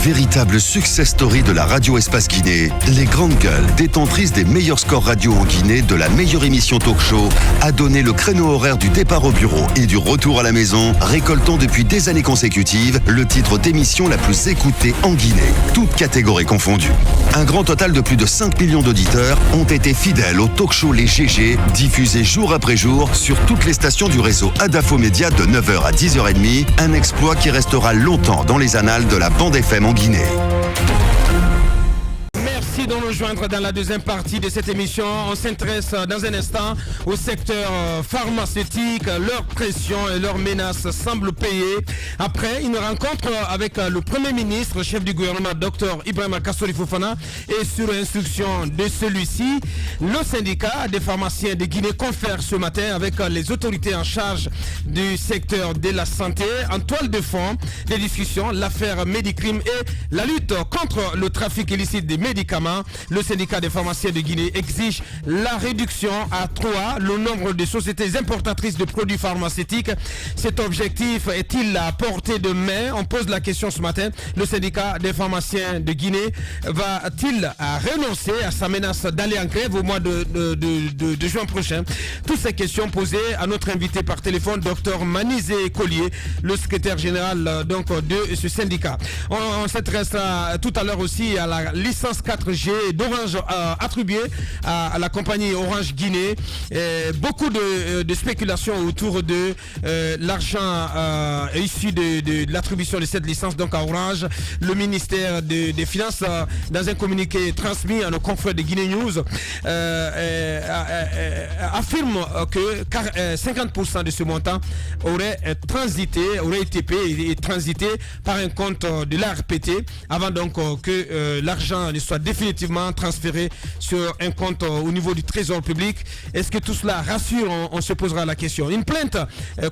Véritable success story de la radio Espace Guinée, les grandes gueules, détentrices des meilleurs scores radio en Guinée, de la meilleure émission talk show, a donné le créneau horaire du départ au bureau et du retour à la maison, récoltant depuis des années consécutives le titre d'émission la plus écoutée en Guinée, toutes catégories confondues. Un grand total de plus de 5 millions d'auditeurs ont été fidèles au talk show Les GG, diffusé jour après jour sur toutes les stations du réseau Adafo Média de 9h à 10h30, un exploit qui restera longtemps dans les annales de la bande FM en Guinée. Merci de nous rejoindre dans la deuxième partie de cette émission. On s'intéresse dans un instant au secteur pharmaceutique. Leurs pressions et leurs menaces semblent payer. Après une rencontre avec le Premier ministre, chef du gouvernement, Dr Ibrahima Kassori Fofana, et sur instruction de celui-ci, le syndicat des pharmaciens de Guinée confère ce matin avec les autorités en charge du secteur de la santé en toile de fond des discussions, l'affaire Médicrime et la lutte contre le trafic illicite des médicaments. Le syndicat des pharmaciens de Guinée exige la réduction à 3 le nombre de sociétés importatrices de produits pharmaceutiques. Cet objectif est-il à portée de main? On pose la question ce matin. Le syndicat des pharmaciens de Guinée va-t-il renoncer à sa menace d'aller en grève au mois de juin prochain? Toutes ces questions posées à notre invité par téléphone, Dr Manizé Collier, le secrétaire général de ce syndicat. On s'intéresse tout à l'heure aussi à la licence 4G d'Orange attribuée à la compagnie Orange Guinée. Beaucoup de spéculations autour de l'argent issu de l'attribution de cette licence donc à Orange. Le ministère des Finances, dans un communiqué transmis à nos confrères de Guinée News, affirme que 50% de ce montant aurait été payé et transité par un compte de l'ARPT avant donc que l'argent ne soit définitivement transféré sur un compte au niveau du trésor public. Est-ce que tout cela rassure? On se posera la question. Une plainte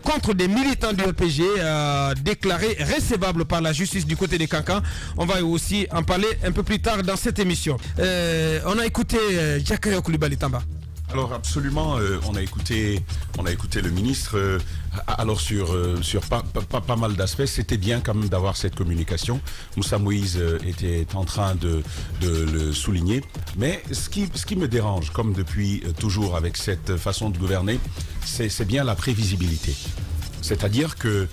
contre des militants du RPG déclarée recevable par la justice du côté des Cancans. On va aussi en parler un peu plus tard dans cette émission. On a écouté Jakayo Koulibaly Tamba. Alors absolument, on a écouté le ministre. Alors sur pas mal d'aspects, c'était bien quand même d'avoir cette communication. Moussa Moïse était en train de le souligner. Mais ce qui me dérange, comme depuis toujours avec cette façon de gouverner, c'est bien la prévisibilité. C'est-à-dire que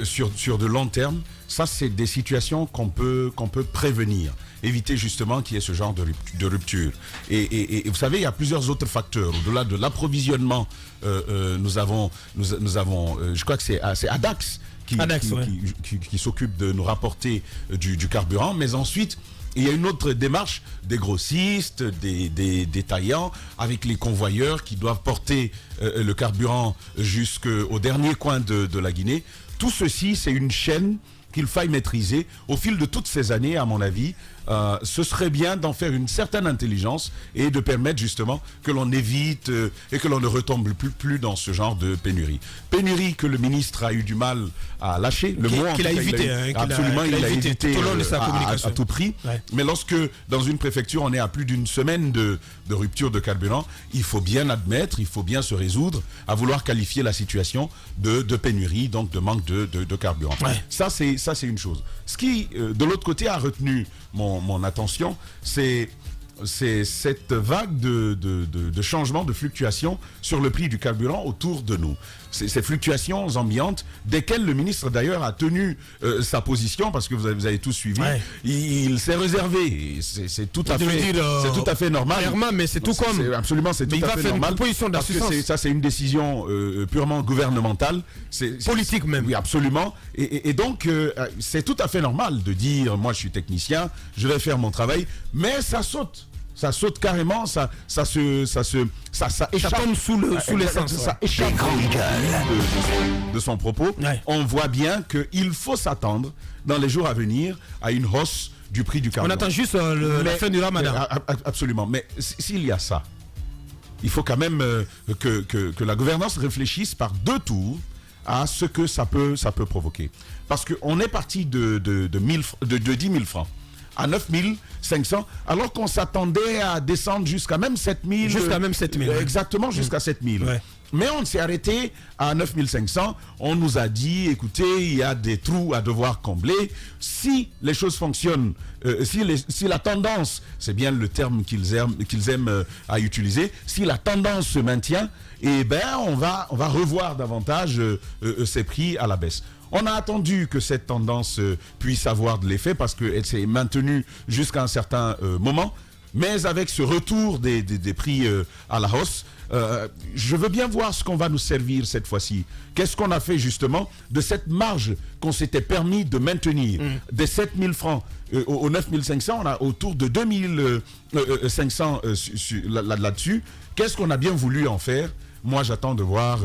sur de long terme, ça c'est des situations qu'on peut prévenir, éviter justement qu'il y ait ce genre de rupture. Et vous savez, il y a plusieurs autres facteurs. Au-delà de l'approvisionnement, nous avons je crois que c'est Adax qui s'occupe de nous rapporter du carburant, mais ensuite il y a une autre démarche des grossistes, des détaillants, avec les convoyeurs qui doivent porter le carburant jusqu'au dernier coin de la Guinée. Tout ceci, c'est une chaîne qu'il faille maîtriser au fil de toutes ces années, à mon avis. Ce serait bien d'en faire une certaine intelligence et de permettre justement que l'on évite et que l'on ne retombe plus dans ce genre de pénurie. Pénurie que le ministre a eu du mal à lâcher. Le mot qu'il a évité. Absolument, il a évité tout au long de sa communication. À tout prix. Ouais. Mais lorsque dans une préfecture on est à plus d'une semaine de rupture de carburant, il faut bien admettre, il faut bien se résoudre à vouloir qualifier la situation de pénurie, donc de manque de carburant. Ouais. Ça c'est une chose. Ce qui, de l'autre côté, a retenu mon attention, c'est cette vague de changements, de fluctuations sur le prix du carburant autour de nous. Ces fluctuations ambiantes, desquelles le ministre d'ailleurs a tenu sa position, parce que vous avez tous suivi, ouais. Il s'est réservé. C'est tout à fait normal. Clairement, mais c'est tout comme. Absolument, c'est tout à fait normal. Parce que ça, c'est une décision purement gouvernementale. Politique même. Oui, absolument. Et donc, c'est tout à fait normal de dire, moi je suis technicien, je vais faire mon travail, mais ça saute. Ça saute carrément, ça échappe sous l'essence. Ça échappe de son propos. Ouais. On voit bien qu'il faut s'attendre dans les jours à venir à une hausse du prix du carburant. On attend juste la fin du Ramadan. Absolument. Mais s'il y a ça, il faut quand même que la gouvernance réfléchisse par 2 tours à ce que ça peut provoquer. Parce qu'on est parti de 10 000 francs. à 9500, alors qu'on s'attendait à descendre jusqu'à même 7000. Jusqu'à même 7000. Exactement, jusqu'à 7000. Ouais. Mais on s'est arrêté à 9500. On nous a dit, écoutez, il y a des trous à devoir combler. Si les choses fonctionnent, si la tendance, c'est bien le terme qu'ils aiment à utiliser, si la tendance se maintient, eh ben, on va revoir davantage ces prix à la baisse. On a attendu que cette tendance puisse avoir de l'effet parce qu'elle s'est maintenue jusqu'à un certain moment. Mais avec ce retour des prix à la hausse, je veux bien voir ce qu'on va nous servir cette fois-ci. Qu'est-ce qu'on a fait justement de cette marge qu'on s'était permis de maintenir des 7 000 francs aux 9 500, on a autour de 2 500 là-dessus. Qu'est-ce qu'on a bien voulu en faire? Moi, j'attends de voir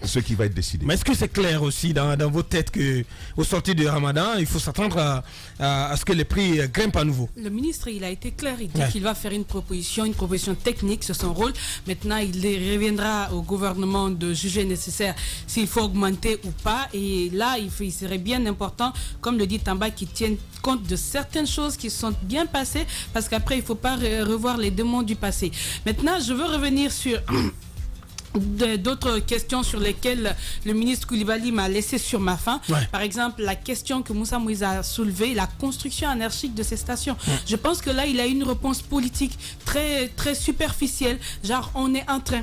ce qui va être décidé. Mais est-ce que c'est clair aussi dans vos têtes qu'au sortir du Ramadan, il faut s'attendre à ce que les prix grimpent à nouveau? Le ministre, il a été clair. Il dit qu'il va faire une proposition technique, c'est son rôle. Maintenant, il reviendra au gouvernement de juger nécessaire s'il faut augmenter ou pas. Et là, il serait bien important, comme le dit Tamba, qu'il tienne compte de certaines choses qui sont bien passées, parce qu'après, il ne faut pas revoir les démons du passé. Maintenant, je veux revenir sur d'autres questions sur lesquelles le ministre Koulibaly m'a laissé sur ma faim. Par exemple, la question que Moussa Moïse a soulevée, la construction anarchique de ces stations. Je pense que là, il a une réponse politique très, très superficielle. Genre, on est en train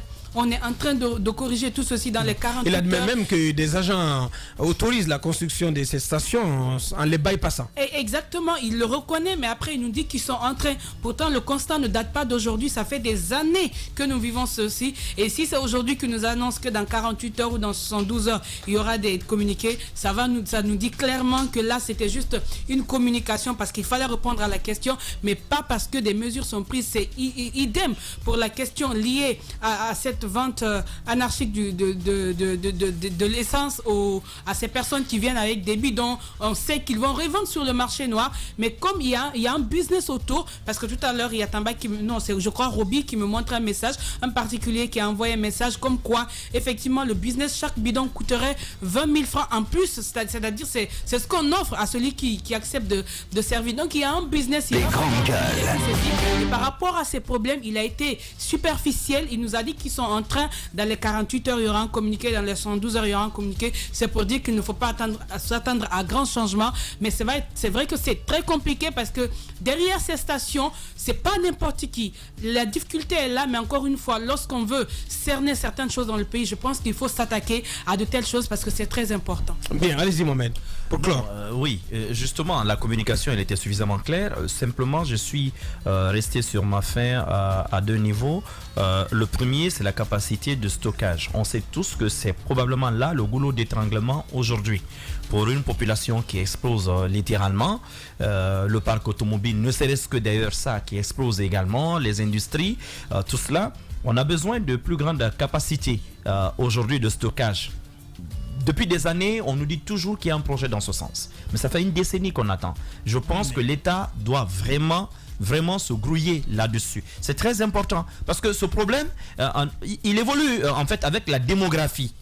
de corriger tout ceci dans les 48 heures. Il admet même que des agents autorisent la construction de ces stations en les bypassant. Exactement, il le reconnaît, mais après il nous dit qu'ils sont en train. Pourtant, le constat ne date pas d'aujourd'hui, ça fait des années que nous vivons ceci. Et si c'est aujourd'hui qu'ils nous annoncent que dans 48 heures ou dans 72 heures, il y aura des communiqués, ça nous dit clairement que là, c'était juste une communication parce qu'il fallait répondre à la question, mais pas parce que des mesures sont prises. C'est idem pour la question liée à cette vente anarchique de l'essence à ces personnes qui viennent avec des bidons. On sait qu'ils vont revendre sur le marché noir, mais comme il y a un business autour, parce que tout à l'heure il y a Tamba je crois Roby qui me montre un message, un particulier qui a envoyé un message comme quoi effectivement le business, chaque bidon coûterait 20 000 francs en plus, c'est-à-dire c'est ce qu'on offre à celui qui accepte de servir. Donc il y a un business. Les grandes gueules. Et par rapport à ces problèmes, il a été superficiel. Il nous a dit qu'ils sont en train, dans les 48 heures, il y aura un communiqué, dans les 112 heures, il y aura un communiqué. C'est pour dire qu'il ne faut pas s'attendre à grands changements. Mais c'est vrai que c'est très compliqué parce que derrière ces stations, c'est pas n'importe qui. La difficulté est là, mais encore une fois, lorsqu'on veut cerner certaines choses dans le pays, je pense qu'il faut s'attaquer à de telles choses parce que c'est très important. Bien, allez-y Mohamed, pour clore. Oui, justement, la communication, elle était suffisamment claire. Simplement, je suis resté sur ma faim à deux niveaux. Le premier, c'est la capacité de stockage. On sait tous que c'est probablement là le goulot d'étranglement aujourd'hui. Pour une population qui explose littéralement, le parc automobile, ne serait-ce que d'ailleurs ça, qui explose également, les industries, tout cela, on a besoin de plus grande capacité aujourd'hui de stockage. Depuis des années, on nous dit toujours qu'il y a un projet dans ce sens. Mais ça fait une décennie qu'on attend. Je pense que l'État doit vraiment se grouiller là-dessus. C'est très important parce que ce problème, il évolue en fait avec la démographie.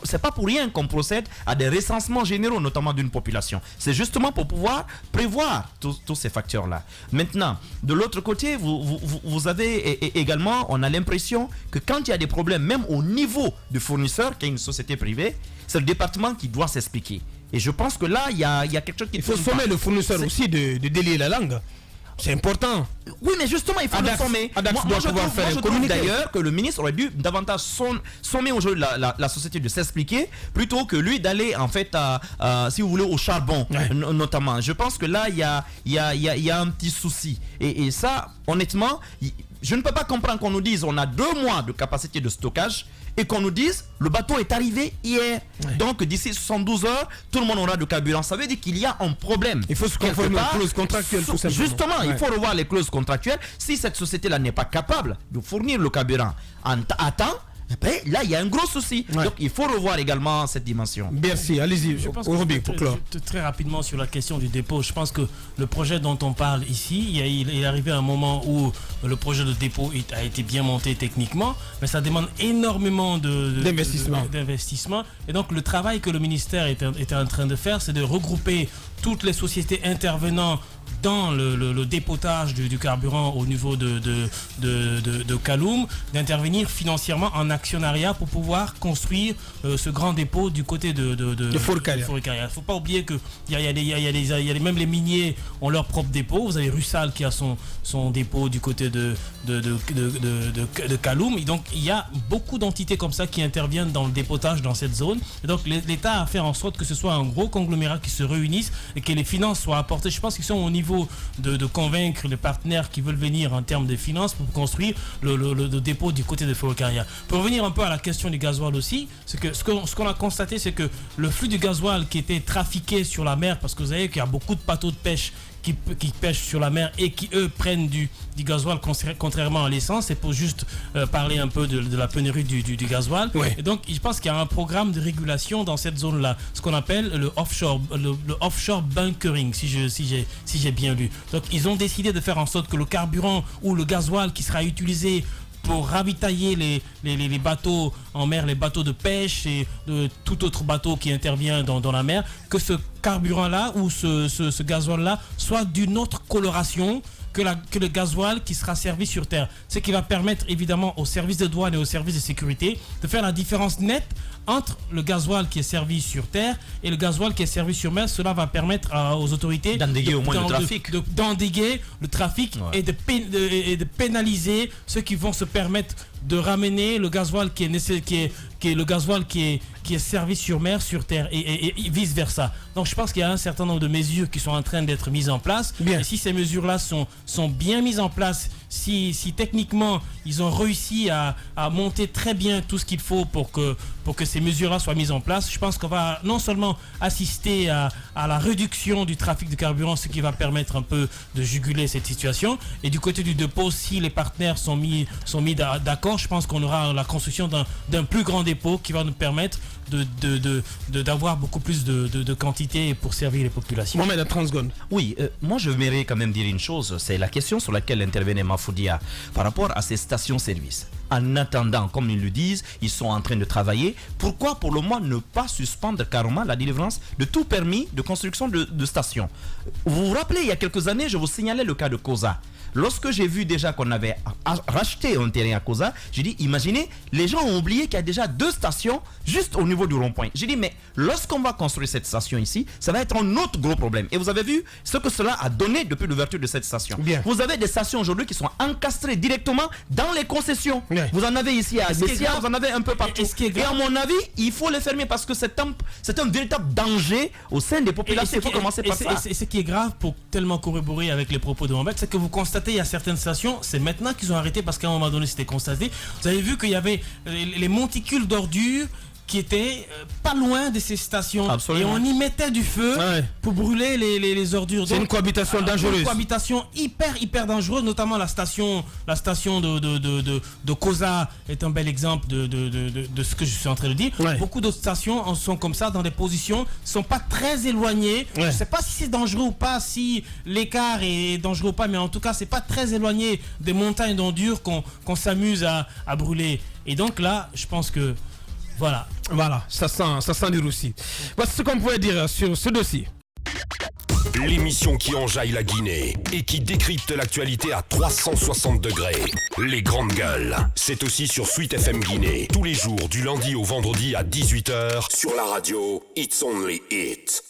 C'est pas pour rien qu'on procède à des recensements généraux, notamment d'une population. C'est justement pour pouvoir prévoir tous ces facteurs-là. Maintenant, de l'autre côté, vous avez également, on a l'impression que quand il y a des problèmes, même au niveau du fournisseur, qui est une société privée, c'est le département qui doit s'expliquer. Et je pense que là, il y a quelque chose qui... Il faut sommer le fournisseur aussi de délier la langue. C'est important. Oui, mais justement, il faut le sommer. Moi, je trouve d'ailleurs que le ministre aurait dû davantage sommer aujourd'hui la société de s'expliquer plutôt que lui d'aller en fait, si vous voulez, au charbon, notamment. Je pense que là, il y a un petit souci. Et ça, honnêtement, je ne peux pas comprendre qu'on nous dise on a 2 mois de capacité de stockage et qu'on nous dise le bateau est arrivé hier. Donc d'ici 72 heures, tout le monde aura de carburant. Ça veut dire qu'il y a un problème. Il faut se conformer aux clauses contractuelles. Justement, il faut revoir les clauses contractuelles. Si cette société-là n'est pas capable de fournir le carburant à temps, là, il y a un gros souci. Donc, il faut revoir également cette dimension. Merci. Allez-y, pour clore. Très rapidement sur la question du dépôt. Je pense que le projet dont on parle ici, il est arrivé à un moment où le projet de dépôt a été bien monté techniquement, mais ça demande énormément d'investissement. Et donc, le travail que le ministère était en train de faire, c'est de regrouper toutes les sociétés intervenant dans le dépotage du carburant au niveau de Kaloum, d'intervenir financièrement en actionnariat pour pouvoir construire ce grand dépôt du côté de Fourcaria. Il ne faut pas oublier que même les miniers ont leur propre dépôt. Vous avez Russal qui a son dépôt du côté de Kaloum. Et donc il y a beaucoup d'entités comme ça qui interviennent dans le dépotage dans cette zone. Et donc l'État a fait en sorte que ce soit un gros conglomérat qui se réunisse et que les finances soient apportées. Je pense qu'ils sont au niveau de convaincre les partenaires qui veulent venir en termes de finances pour construire le dépôt du côté de Fourcaria. Pour revenir un peu à la question du gasoil aussi, c'est que ce qu'on a constaté, c'est que le flux du gasoil qui était trafiqué sur la mer, parce que vous savez qu'il y a beaucoup de bateaux de pêche qui pêchent sur la mer et qui eux prennent du gasoil contrairement à l'essence. C'est pour juste parler un peu de la pénurie du gasoil. Ouais. Et donc je pense qu'il y a un programme de régulation dans cette zone là, ce qu'on appelle le offshore bunkering, si j'ai bien lu. Donc ils ont décidé de faire en sorte que le carburant ou le gasoil qui sera utilisé pour ravitailler les bateaux en mer, les bateaux de pêche et tout autre bateau qui intervient dans la mer, que ce carburant-là ou ce gasoil-là soit d'une autre coloration que le gasoil qui sera servi sur terre. Ce qui va permettre évidemment aux services de douane et aux services de sécurité de faire la différence nette entre le gasoil qui est servi sur terre et le gasoil qui est servi sur mer. Cela va permettre aux autorités d'endiguer au moins le trafic. D'endiguer le trafic, ouais. et de pénaliser ceux qui vont se permettre de ramener le gasoil qui est servi sur mer, sur terre et vice versa. Donc je pense qu'il y a un certain nombre de mesures qui sont en train d'être mises en place. Bien. Et si ces mesures-là sont bien mises en place, si techniquement ils ont réussi à monter très bien tout ce qu'il faut pour que ces mesures-là soient mises en place, je pense qu'on va non seulement assister à la réduction du trafic de carburant, ce qui va permettre un peu de juguler cette situation. Et du côté du dépôt, si les partenaires sont mis d'accord, je pense qu'on aura la construction d'un plus grand dépôt qui va nous permettre d'avoir beaucoup plus de quantité pour servir les populations. Mohamed, à 30 secondes. Oui, moi je voudrais quand même dire une chose, c'est la question sur laquelle intervenait Mafoudia par rapport à ces stations-service. En attendant, comme ils le disent, ils sont en train de travailler. Pourquoi pour le moment ne pas suspendre carrément la délivrance de tout permis de construction de stations? Vous vous rappelez, il y a quelques années, je vous signalais le cas de Koza. Lorsque j'ai vu déjà qu'on avait racheté un terrain à Koza, j'ai dit, imaginez, les gens ont oublié qu'il y a déjà 2 stations juste au niveau du rond-point. J'ai dit, mais lorsqu'on va construire cette station ici, ça va être un autre gros problème. Et vous avez vu ce que cela a donné depuis l'ouverture de cette station. Bien. Vous avez des stations aujourd'hui qui sont encastrées directement dans les concessions. Bien. Vous en avez ici à Bessia, vous en avez un peu partout. Et à mon avis, il faut les fermer parce que c'est un véritable danger au sein des populations. Il faut commencer par ça. Et ce qui est grave, pour tellement corroborer avec les propos de Mohamed, c'est que vous constatez il y a certaines stations, c'est maintenant qu'ils ont arrêté parce qu'à un moment donné c'était constaté. Vous avez vu qu'il y avait les monticules d'ordures qui étaient pas loin de ces stations. Absolument. Et on y mettait du feu pour brûler les ordures. C'est une cohabitation dangereuse. Une cohabitation hyper dangereuse, notamment la station de Koza est un bel exemple de ce que je suis en train de dire. Ouais. Beaucoup d'autres stations sont comme ça, dans des positions qui sont pas très éloignées. Ouais. Je ne sais pas si c'est dangereux ou pas, si l'écart est dangereux ou pas, mais en tout cas, c'est pas très éloigné des montagnes d'ordures qu'on s'amuse à brûler. Et donc là, je pense que Voilà, ça sent du roussi. Voici ce qu'on pouvait dire sur ce dossier. L'émission qui enjaille la Guinée et qui décrypte l'actualité à 360 degrés. Les grandes gueules. C'est aussi sur Sweet FM Guinée, tous les jours du lundi au vendredi à 18h sur la radio It's Only It.